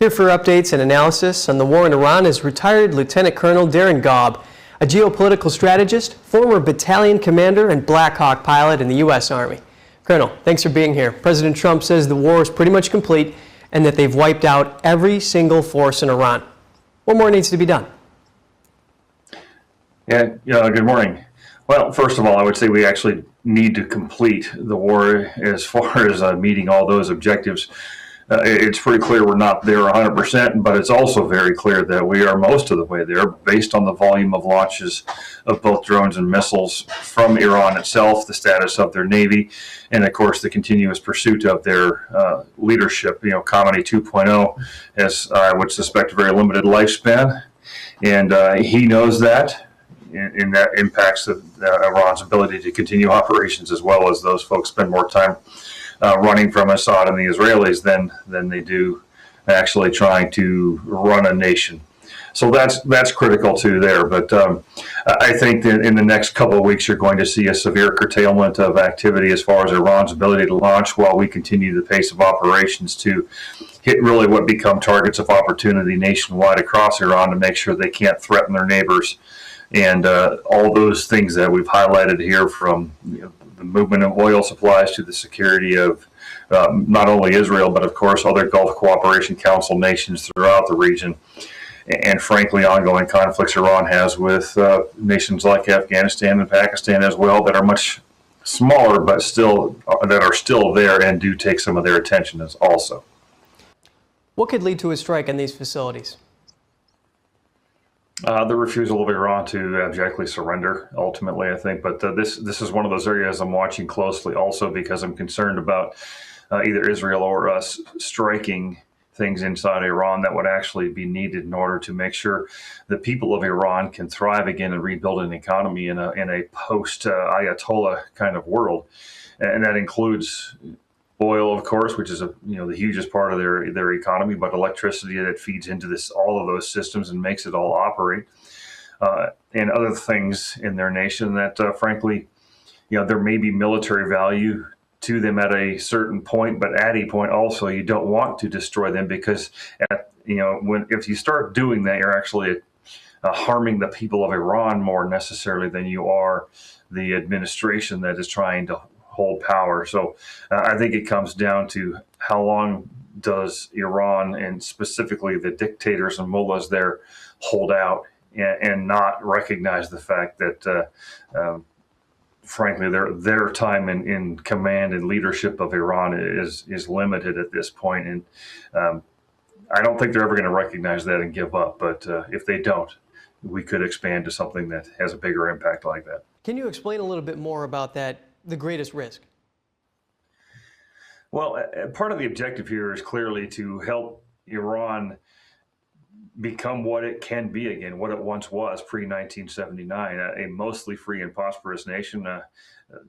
Here for updates and analysis on the war in Iran is retired Lieutenant Colonel Daren Gaaub, a geopolitical strategist, former battalion commander, and Blackhawk pilot in the U.S. Army. Colonel, thanks for being here. President Trump says the war is pretty much complete and that they've wiped out every single force in Iran. What more needs to be done? Yeah, good morning. Well, first of all, I would say we actually need to complete the war as far as meeting all those objectives. It's pretty clear we're not there 100%, but it's also very clear that we are most of the way there based on the volume of launches of both drones and missiles from Iran itself, the status of their Navy, and of course the continuous pursuit of their leadership. Khamenei 2.0 has, I would suspect, a very limited lifespan, and he knows that. And that impacts Iran's ability to continue operations, as well as those folks spend more time running from Assad and the Israelis than they do actually trying to run a nation. So that's critical too there. But I think that in the next couple of weeks, you're going to see a severe curtailment of activity as far as Iran's ability to launch, while we continue the pace of operations to hit really what become targets of opportunity nationwide across Iran to make sure they can't threaten their neighbors. And all those things that we've highlighted here, from the movement of oil supplies to the security of not only Israel, but of course other Gulf Cooperation Council nations throughout the region, and frankly ongoing conflicts Iran has with nations like Afghanistan and Pakistan as well, that are much smaller but that are still there and do take some of their attention as also. What could lead to a strike on these facilities? The refusal of Iran to abjectly surrender, ultimately, I think. But this is one of those areas I'm watching closely also, because I'm concerned about either Israel or us striking things inside Iran that would actually be needed in order to make sure the people of Iran can thrive again and rebuild an economy in a post-Ayatollah kind of world. And that includes oil, of course, which is the hugest part of their economy, but electricity that feeds into all of those systems and makes it all operate, and other things in their nation that, frankly, there may be military value to them at a certain point, but at a point also you don't want to destroy them, because if you start doing that, you're actually harming the people of Iran more necessarily than you are the administration that is trying to hold power. So I think it comes down to how long does Iran, and specifically the dictators and mullahs there, hold out and not recognize the fact that frankly their time in command and leadership of Iran is limited at this point. And I don't think they're ever going to recognize that and give up. But if they don't, we could expand to something that has a bigger impact like that. Can you explain a little bit more about that? The greatest risk? Well, part of the objective here is clearly to help Iran become what it can be again, what it once was pre-1979, a mostly free and prosperous nation,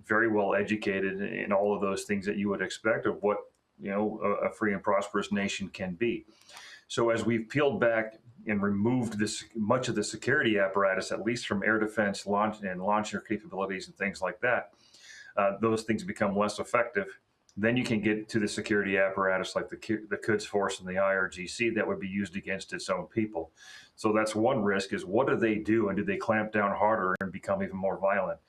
very well educated in all of those things that you would expect of what a free and prosperous nation can be. So as we've peeled back and removed much of the security apparatus, at least from air defense, launcher capabilities and things like that, those things become less effective. Then you can get to the security apparatus like the Quds Force and the IRGC that would be used against its own people. So that's one risk, is what do they do, and do they clamp down harder and become even more violent?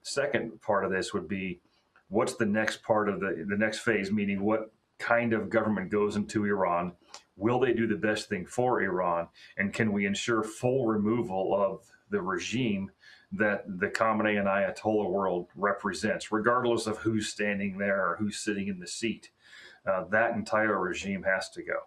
Second part of this would be, what's the next part of the next phase, meaning what kind of government goes into Iran? Will they do the best thing for Iran? And can we ensure full removal of the regime that the Khamenei and Ayatollah world represents, regardless of who's standing there or who's sitting in the seat? That entire regime has to go.